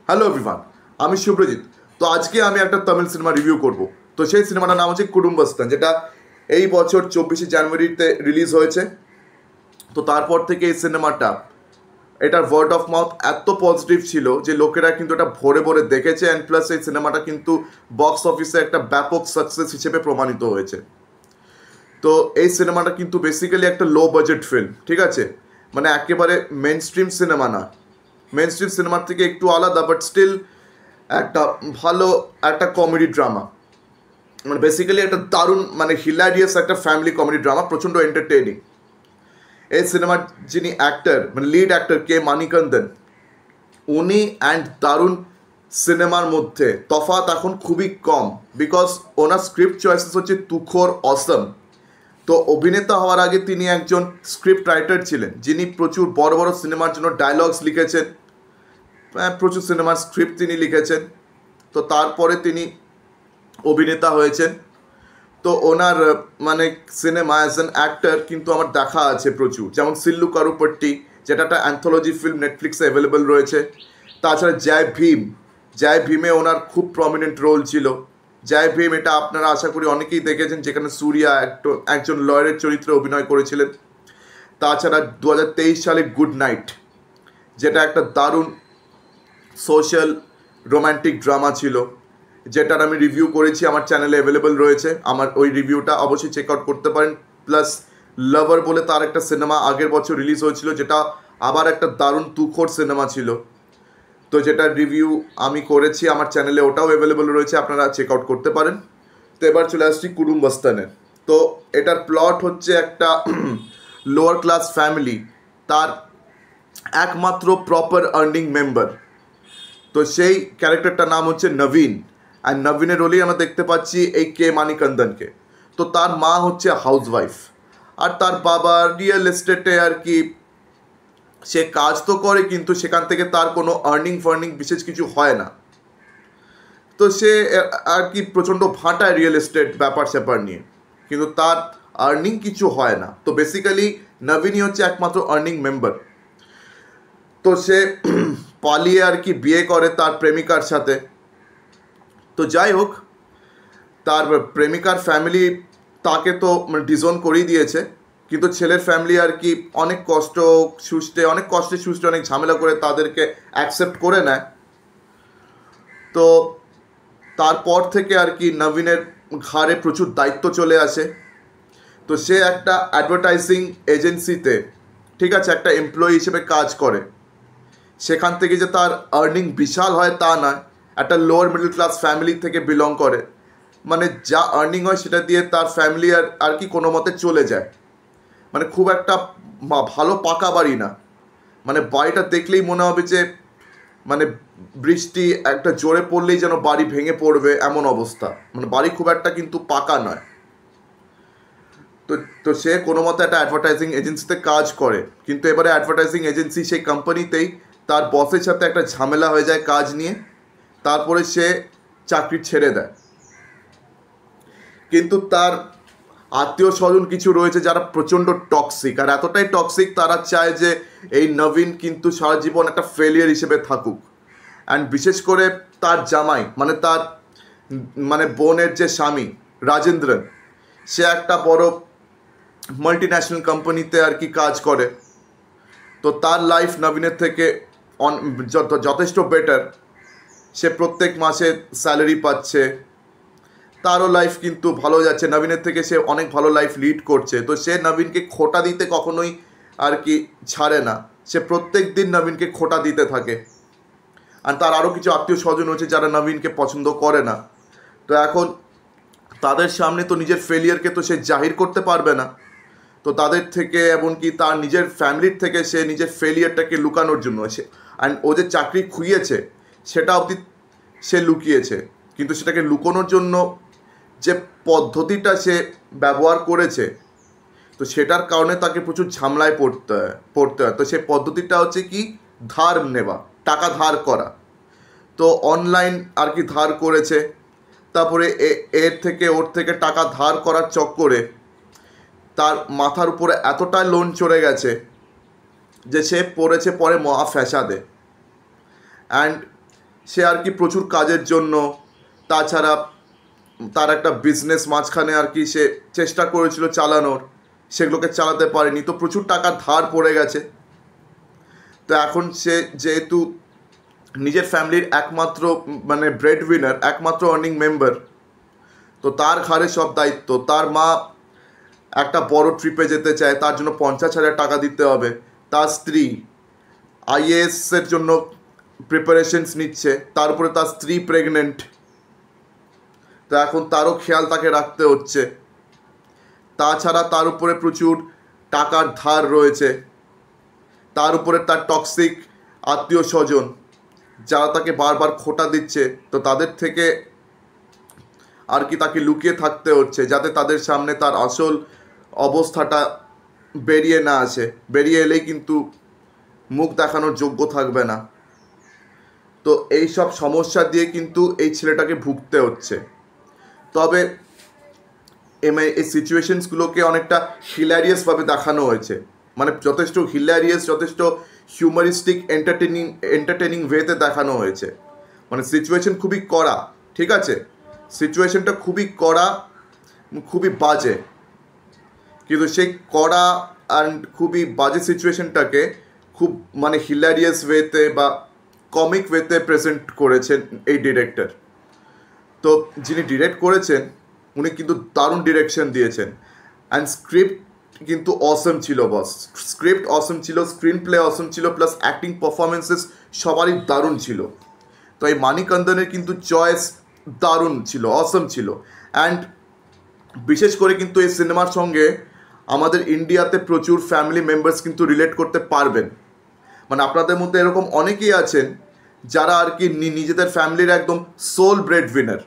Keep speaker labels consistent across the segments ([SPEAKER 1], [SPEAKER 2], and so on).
[SPEAKER 1] Hello everyone, আমি শুভ্রজিৎ। তো আজকে আমি একটা তামিল সিনেমা রিভিউ করব। তো সেই সিনেমাটার নাম হচ্ছে কুটুম্বস্তান, যেটা এই বছর 24শে জানুয়ারিতে রিলিজ হয়েছে। তো তারপর থেকে এই সিনেমাটা, এটার ওয়ার্ড অফ মাউথ এত পজিটিভ ছিল যে লোকেরা কিন্তু এটা ভরে ভরে দেখেছে। অ্যান্ড প্লাস এই সিনেমাটা কিন্তু বক্স অফিসে একটা ব্যাপক সাকসেস হিসেবে প্রমাণিত হয়েছে। তো এই সিনেমাটা কিন্তু বেসিক্যালি একটা লো বাজেট ফিল্ম, ঠিক আছে? মানে একেবারে মেন স্ট্রিম সিনেমা না, মেন স্ট্রিম সিনেমার থেকে একটু আলাদা, বাট স্টিল একটা ভালো একটা কমেডি ড্রামা। মানে বেসিক্যালি একটা দারুণ মানে হিলারিয়াস একটা ফ্যামিলি কমেডি ড্রামা, প্রচণ্ড এন্টারটেইনিং। এই সিনেমার যিনি অ্যাক্টর মানে লিড অ্যাক্টর কে মানিকন্দন, উনি অ্যান্ড দারুণ সিনেমার মধ্যে তফাৎ এখন খুবই কম, বিকজ ওনার স্ক্রিপ্ট চয়েসেস হচ্ছে তুখোর অসম। তো অভিনেতা হওয়ার আগে তিনি একজন স্ক্রিপ্ট রাইটার ছিলেন, যিনি প্রচুর বড় বড় সিনেমার জন্য ডায়লগস লিখেছেন, প্রচুর সিনেমার স্ক্রিপ্ট তিনি লিখেছেন। তো তারপরে তিনি অভিনেতা হয়েছেন। তো ওনার মানে সিনেমা অ্যাজ অ্যান অ্যাক্টর কিন্তু আমার দেখা আছে প্রচুর, যেমন সিল্লু কারুপট্টি, যেটা একটা অ্যান্থোলজি ফিল্ম, নেটফ্লিক্সে অ্যাভেলেবেল রয়েছে। তাছাড়া জয় ভীম, জয় ভীমে ওনার খুব প্রমিনেন্ট রোল ছিল। জয় ভীম এটা আপনারা আশা করি অনেকেই দেখেছেন, যেখানে সূর্যা একজন লয়ারের চরিত্রে অভিনয় করেছিলেন। তাছাড়া 2023 সালে গুড নাইট, যেটা একটা দারুণ সোশ্যাল রোম্যান্টিক ড্রামা ছিল, যেটার আমি রিভিউ করেছি, আমার চ্যানেলে অ্যাভেলেবেল রয়েছে। আমার ওই রিভিউটা অবশ্যই চেক আউট করতে পারেন। প্লাস লাভার বলে তার একটা সিনেমা আগের বছর রিলিজ হয়েছিল, যেটা আবার একটা দারুণ তুখোর সিনেমা ছিল। তো যেটার রিভিউ আমি করেছি আমার চ্যানেলে, ওটাও অ্যাভেলেবেল রয়েছে, আপনারা চেক আউট করতে পারেন। তো এবার চলে আসছি কুটুম্বস্তানের। তো এটার প্লট হচ্ছে একটা লোয়ার ক্লাস ফ্যামিলি, তার একমাত্র প্রপার আর্নিং মেম্বার। তো সেই ক্যারেক্টারটার নাম হচ্ছে নবীন, আর নবীনের রোলেই আমরা দেখতে পাচ্ছি এই কে মানিকন্দনকে। তো তার মা হচ্ছে হাউসওয়াইফ, আর তার বাবা রিয়েল এস্টেটে আর কি সে কাজ তো করে, কিন্তু সেখান থেকে তার কোনো ফার্নিং বিশেষ কিছু হয় না। তো সে আর কি প্রচণ্ড ভাঁটায় রিয়েল এস্টেট ব্যাপার স্যাপার নিয়ে, কিন্তু তার আর্নিং কিছু হয় না। তো বেসিক্যালি নবীনই হচ্ছে একমাত্র আর্নিং মেম্বার। তো সে পালিয়ে আর কি বিয়ে করে তার প্রেমিকার সাথে। তো যাই হোক, তার প্রেমিকার ফ্যামিলি তাকে তো ডিজোন করেই দিয়েছে, কিন্তু ছেলের ফ্যামিলি আর কি অনেক কষ্টে সুষ্টে অনেক ঝামেলা করে তাদেরকে অ্যাকসেপ্ট করে নেয়। তো তারপর থেকে আর কি নবীনের ঘাড়ে প্রচুর দায়িত্ব চলে আসে। তো সে একটা অ্যাডভার্টাইজিং এজেন্সিতে, ঠিক আছে, একটা এমপ্লয়ি হিসেবে কাজ করে। সেখান থেকে যে তার আর্নিং বিশাল হয় তা নয়, একটা লোয়ার মিডল ক্লাস ফ্যামিলি থেকে বিলং করে। মানে যা আর্নিং হয় সেটা দিয়ে তার ফ্যামিলি আর কি কোনো মতে চলে যায়। মানে খুব একটা ভালো পাকা বাড়ি না, মানে বাড়িটা দেখলেই মনে হবে যে মানে বৃষ্টি একটা জোরে পড়লেই যেন বাড়ি ভেঙে পড়বে এমন অবস্থা। মানে বাড়ি খুব একটা কিন্তু পাকা নয়। তো তো সে কোনো মতে একটা অ্যাডভার্টাইজিং এজেন্সিতে কাজ করে, কিন্তু এবারে অ্যাডভার্টাইজিং এজেন্সি সেই কোম্পানিতেই তার বসের সাথে একটা ঝামেলা হয়ে যায় কাজ নিয়ে। তারপরে সে চাকরি ছেড়ে দেয়। কিন্তু তার আত্মীয় স্বজন কিছু রয়েছে যারা প্রচণ্ড টক্সিক, আর এতটাই টক্সিক তারা চায় যে এই নবীন কিন্তু সারা জীবন একটা ফেলিয়ার হিসেবে থাকুক। অ্যান্ড বিশেষ করে তার জামাই মানে তার মানে বোনের যে স্বামী রাজেন্দ্রন, সে একটা বড় মাল্টিন্যাশনাল কোম্পানিতে আর কি কাজ করে। তো তার লাইফ নবীনের থেকে যথেষ্ট বেটার। সে প্রত্যেক মাসে স্যালারি পাচ্ছে, তারও লাইফ কিন্তু ভালো যাচ্ছে, নবীনের থেকে সে অনেক ভালো লাইফ লিড করছে। তো সে নবীনকে খোঁটা দিতে কখনোই আর কি ছাড়ে না, সে প্রত্যেক দিন নবীনকে খোঁটা দিতে থাকে। আর তার আরও কিছু আত্মীয় স্বজন হচ্ছে যারা নবীনকে পছন্দ করে না। তো এখন তাদের সামনে তো নিজের ফেলিয়ারকে তো সে জাহির করতে পারবে না। তো তাদের থেকে এমনকি তার নিজের ফ্যামিলির থেকে সে নিজের ফেলিয়ারটাকে লুকানোর জন্য অ্যান্ড ও যে চাকরি খুইয়েছে সেটা অবধি সে লুকিয়েছে, কিন্তু সেটাকে লুকোনোর জন্য যে পদ্ধতিটা সে ব্যবহার করেছে, তো সেটার কারণে তাকে প্রচুর ঝামেলায় পড়তে হয়। তো সেই পদ্ধতিটা হচ্ছে কি, ধার নেওয়া, টাকা ধার করা। তো অনলাইন আর কি ধার করেছে, তারপরে ওর থেকে টাকা ধার করার চক্করে তার মাথার উপরে এতটা লোন চড়ে গেছে যে সে পড়েছে পরে মহা ফ্যাসাদে। অ্যান্ড সে আর কি প্রচুর কাজের জন্য, তাছাড়া তার একটা বিজনেস মাঝখানে আর কি সে চেষ্টা করেছিল চালানোর, সেগুলোকে চালাতে পারেনি, তো প্রচুর টাকা ধার পড়ে গেছে। তো এখন সে যেহেতু নিজের ফ্যামিলির একমাত্র মানে ব্রেড উইনার, একমাত্র আর্নিং মেম্বার, তো তার ঘাড়ে সব দায়িত্ব। তার মা একটা বড় ট্রিপে যেতে চায়, তার জন্য 50,000 টাকা দিতে হবে। তার স্ত্রী আইএএসের জন্য প্রিপারেশনস নিচ্ছে, তার উপরে তার স্ত্রী প্রেগনেন্ট, তো এখন তারও খেয়াল তাকে রাখতে হচ্ছে। তাছাড়া তার উপরে প্রচুর টাকার ধার রয়েছে, তার উপরে তার টক্সিক আত্মীয় স্বজন যারা তাকে বারবার খোঁটা দিচ্ছে, তো তাদের থেকে আর কি তাকে লুকিয়ে থাকতে হচ্ছে, যাতে তাদের সামনে তার আসল অবস্থাটা বেরিয়ে না আসে। বেরিয়ে এলেই কিন্তু মুখ দেখানোর যোগ্য থাকবে না। তো এই সব সমস্যা দিয়ে কিন্তু এই ছেলেটাকে ভুগতে হচ্ছে। তবে এই সিচুয়েশনসগুলোকে অনেকটা হিলারিয়াসভাবে দেখানো হয়েছে, মানে যথেষ্ট হিলারিয়াস, যথেষ্ট হিউমারিস্টিক এন্টারটেনিং ওয়েতে দেখানো হয়েছে। মানে সিচুয়েশন খুবই কড়া, ঠিক আছে, সিচুয়েশনটা খুবই কড়া, খুবই বাজে, কিন্তু সেই কড়া অ্যান্ড খুবই বাজে সিচুয়েশনটাকে খুব মানে হিলারিয়াস ওয়েতে বা কমিক ওয়েতে প্রেজেন্ট করেছেন এই ডিরেক্টর। তো যিনি ডিরেক্ট করেছেন উনি কিন্তু দারুণ ডিরেকশন দিয়েছেন, অ্যান্ড স্ক্রিপ্ট কিন্তু অসম ছিল বস। স্ক্রিপ্ট অসম ছিল, স্ক্রিন প্লে অসম ছিল, প্লাস অ্যাক্টিং পারফরমেন্সেস সবারই দারুণ ছিল। তো এই মানিকান্দনের কিন্তু চয়েস দারুণ ছিল, অসম ছিল। অ্যান্ড বিশেষ করে কিন্তু এই সিনেমার সঙ্গে আমাদের ইন্ডিয়াতে প্রচুর ফ্যামিলি মেম্বার্স কিন্তু রিলেট করতে পারবেন। মানে আপনাদের মধ্যে এরকম অনেকেই আছেন যারা আর কি নিজেদের ফ্যামিলির একদম সোল ব্রেড উইনার।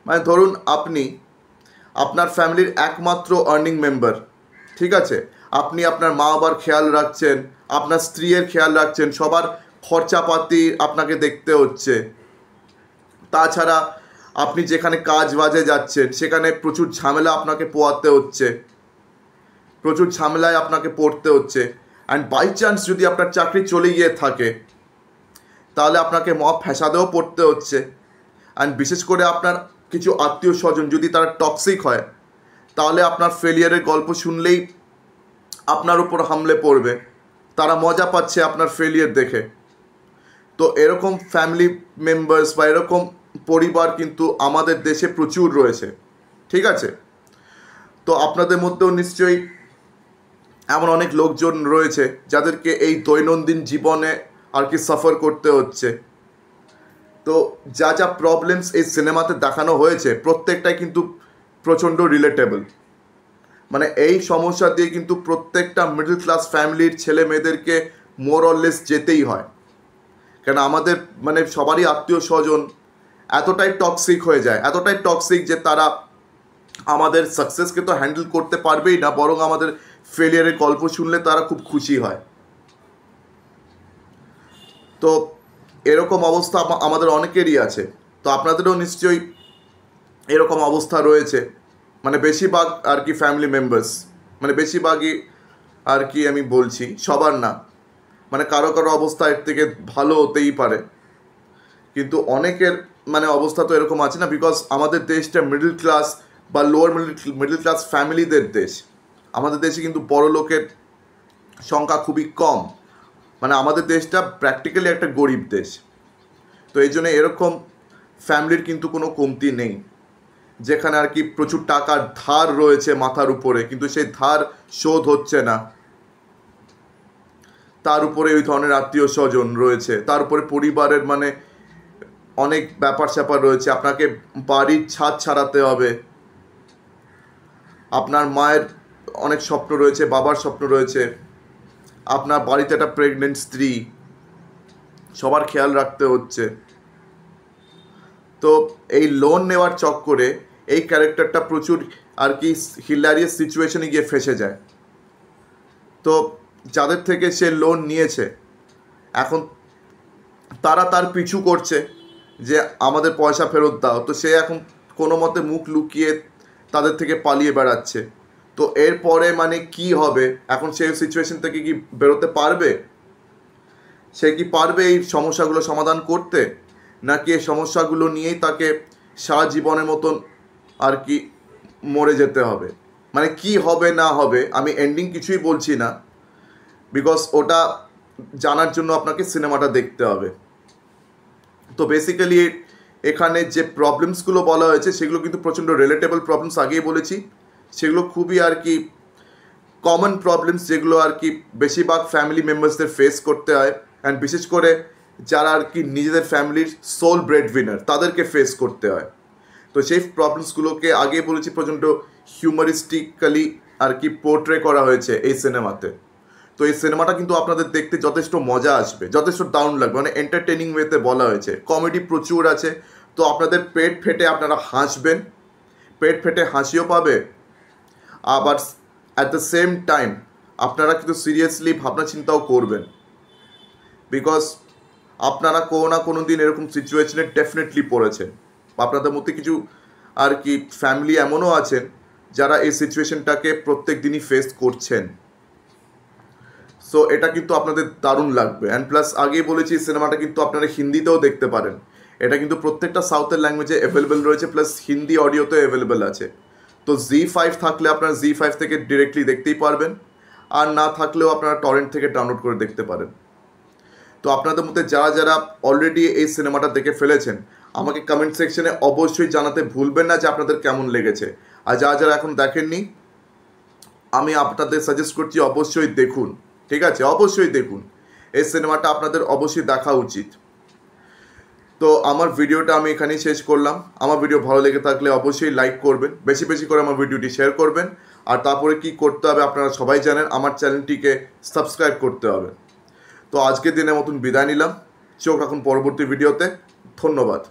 [SPEAKER 1] মানে ধরুন আপনি আপনার ফ্যামিলির একমাত্র আর্নিং মেম্বার, ঠিক আছে, আপনি আপনার মা বাবার খেয়াল রাখছেন, আপনার স্ত্রীর খেয়াল রাখছেন, সবার খরচাপাতি আপনাকে দেখতে হচ্ছে। তাছাড়া আপনি যেখানে কাজ বাজে যাচ্ছেন সেখানে প্রচুর ঝামেলা আপনাকে পোয়াতে হচ্ছে, প্রচুর ঝামেলায় আপনাকে পড়তে হচ্ছে। অ্যান্ড বাই চান্স যদি আপনার চাকরি চলে গিয়ে থাকে তাহলে আপনাকে মহা ফ্যাসাদেও পড়তে হচ্ছে। অ্যান্ড বিশেষ করে আপনার কিছু আত্মীয় স্বজন যদি তারা টক্সিক হয় তাহলে আপনার ফেলিয়ারের গল্প শুনলেই আপনার উপর হামলে পড়বে, তারা মজা পাচ্ছে আপনার ফেলিয়ার দেখে। তো এরকম ফ্যামিলি মেম্বার্স বা এরকম পরিবার কিন্তু আমাদের দেশে প্রচুর রয়েছে, ঠিক আছে। তো আপনাদের মধ্যেও নিশ্চয়ই এমন অনেক লোকজন রয়েছে যাদেরকে এই দৈনন্দিন জীবনে আর কি সাফার করতে হচ্ছে। তো যা যা প্রবলেমস এই সিনেমাতে দেখানো হয়েছে প্রত্যেকটাই কিন্তু প্রচণ্ড রিলেটেবল। মানে এই সমস্যা দিয়ে কিন্তু প্রত্যেকটা মিডল ক্লাস ফ্যামিলির ছেলে মেয়েদেরকে মোর অর লেস যেতেই হয়, কেন আমাদের মানে সবারই আত্মীয় স্বজন এতটাই টক্সিক হয়ে যায়, এতটাই টক্সিক যে তারা আমাদের সাকসেসকে তো হ্যান্ডেল করতে পারবেই না, বরং আমাদের ফেলিয়ারের গল্প শুনলে তারা খুব খুশি হয়। তো এরকম অবস্থা আমাদের অনেকেরই আছে, তো আপনাদেরও নিশ্চয়ই এরকম অবস্থা রয়েছে। মানে বেশিরভাগ আর কি ফ্যামিলি মেম্বার্স, মানে বেশিরভাগই আর কি আমি বলছি, সবার না, মানে কারো কারো অবস্থা এর থেকে ভালো হতেই পারে, কিন্তু অনেকের মানে অবস্থা তো এরকম আছে না, বিকজ আমাদের দেশটা মিডল ক্লাস বা লোয়ার মিডল ক্লাস ফ্যামিলিদের দেশ। আমাদের দেশে কিন্তু বড় লোকের সংখ্যা খুবই কম, মানে আমাদের দেশটা প্র্যাকটিক্যালি একটা গরিব দেশ। তো এই জন্য এরকম ফ্যামিলির কিন্তু কোনো কমতি নেই, যেখানে আর কি প্রচুর টাকার ধার রয়েছে মাথার উপরে, কিন্তু সেই ধার শোধ হচ্ছে না। তার উপরে ওই ধরনের আত্মীয় স্বজন রয়েছে, তার উপরে পরিবারের মানে অনেক ব্যাপার স্যাপার রয়েছে। আপনাকে বাড়ির ছাদ ছাড়াতে হবে, আপনার মায়ের অনেক স্বপ্ন রয়েছে, বাবার স্বপ্ন রয়েছে, আপনার বাড়িতে একটা প্রেগনেন্ট স্ত্রী, সবার খেয়াল রাখতে হচ্ছে। তো এই লোন নেওয়ার চক্করে এই ক্যারেক্টারটা প্রচুর আর কি হিলারিয়াস সিচুয়েশনে গিয়ে ফেসে যায়। তো যাদের থেকে সে লোন নিয়েছে এখন তারা তার পিছু করছে যে আমাদের পয়সা ফেরত দাও, তো সে এখন কোনো মতে মুখ লুকিয়ে তাদের থেকে পালিয়ে বেড়াচ্ছে। তো এরপরে মানে কি হবে, এখন সেই সিচুয়েশন থেকে কি বেরোতে পারবে, সে কি পারবে এই সমস্যাগুলো সমাধান করতে, নাকি এই সমস্যাগুলো নিয়েই তাকে সারা জীবনের মতন আর কি মরে যেতে হবে। মানে কি হবে না হবে আমি এন্ডিং কিছুই বলছি না, বিকজ ওটা জানার জন্য আপনাকে সিনেমাটা দেখতে হবে। তো বেসিক্যালি এখানে যে প্রবলেমসগুলো বলা হয়েছে সেগুলো কিন্তু প্রচণ্ড রিলেটেবল প্রবলেমস, আগেই বলেছি। সেগুলো খুবই আর কি কমন প্রবলেমস, যেগুলো আর কি বেশিরভাগ ফ্যামিলি মেম্বার্সদের ফেস করতে হয়, অ্যান্ড বিশেষ করে যারা আর কি নিজেদের ফ্যামিলির সোল ব্রেড উইনার তাদেরকে ফেস করতে হয়। তো সেই প্রবলেমসগুলোকে আগেই বলেছি প্রচণ্ড হিউমারিস্টিক্যালি আর কি পোর্ট্রে করা হয়েছে এই সিনেমাতে। তো এই সিনেমাটা কিন্তু আপনাদের দেখতে যথেষ্ট মজা আসবে, যথেষ্ট দারুণ লাগবে, মানে এন্টারটেনিং ওয়েতে বলা হয়েছে, কমেডি প্রচুর আছে। তো আপনাদের পেট ফেটে আপনারা হাসবেন, পেট ফেটে হাসিও পাবে, আবার অ্যাট দ্য সেম টাইম আপনারা কিন্তু সিরিয়াসলি ভাবনা চিন্তাও করবেন, বিকজ আপনারা কোনো না কোনো দিন এরকম সিচুয়েশনে ডেফিনেটলি পড়েছেন। আপনাদের মধ্যে কিছু আর কি ফ্যামিলি এমনও আছেন যারা এই সিচুয়েশনটাকে প্রত্যেক দিনই ফেস করছেন। সো এটা কিন্তু আপনাদের দারুণ লাগবে। অ্যান্ড প্লাস আগেই বলেছি সিনেমাটা কিন্তু আপনারা হিন্দিতেও দেখতে পারেন, এটা কিন্তু প্রত্যেকটা সাউথের ল্যাঙ্গুয়েজে অ্যাভেলেবেল রয়েছে, প্লাস হিন্দি অডিওতেও অ্যাভেলেবেল আছে। তো Z5 থাকলে আপনারা Z5 থেকে ডিরেক্টলি দেখতেই পারবেন, আর না থাকলেও আপনারা টরেন্ট থেকে ডাউনলোড করে দেখতে পারেন। তো আপনাদের মধ্যে যারা যারা অলরেডি এই সিনেমাটা দেখে ফেলেছেন আমাকে কমেন্ট সেকশনে অবশ্যই জানাতে ভুলবেন না যে আপনাদের কেমন লেগেছে। আর যারা যারা এখন দেখেননি আমি আপনাদের সাজেস্ট করছি অবশ্যই দেখুন, ঠিক আছে? অবশ্যই দেখুন, এই সিনেমাটা আপনাদের অবশ্যই দেখা উচিত। তো আমার ভিডিওটা আমি এখানেই শেষ করলাম। আমার ভিডিও ভালো লেগে থাকলে অবশ্যই লাইক করবেন, বেশি বেশি করে আমার ভিডিওটি শেয়ার করবেন, আর তারপরে কি করতে হবে আপনারা সবাই জানেন, আমার চ্যানেলটিকে সাবস্ক্রাইব করতে হবে। তো আজকের দিনের মতন বিদায় নিলাম, চোখ রাখুন পরবর্তী ভিডিওতে। ধন্যবাদ।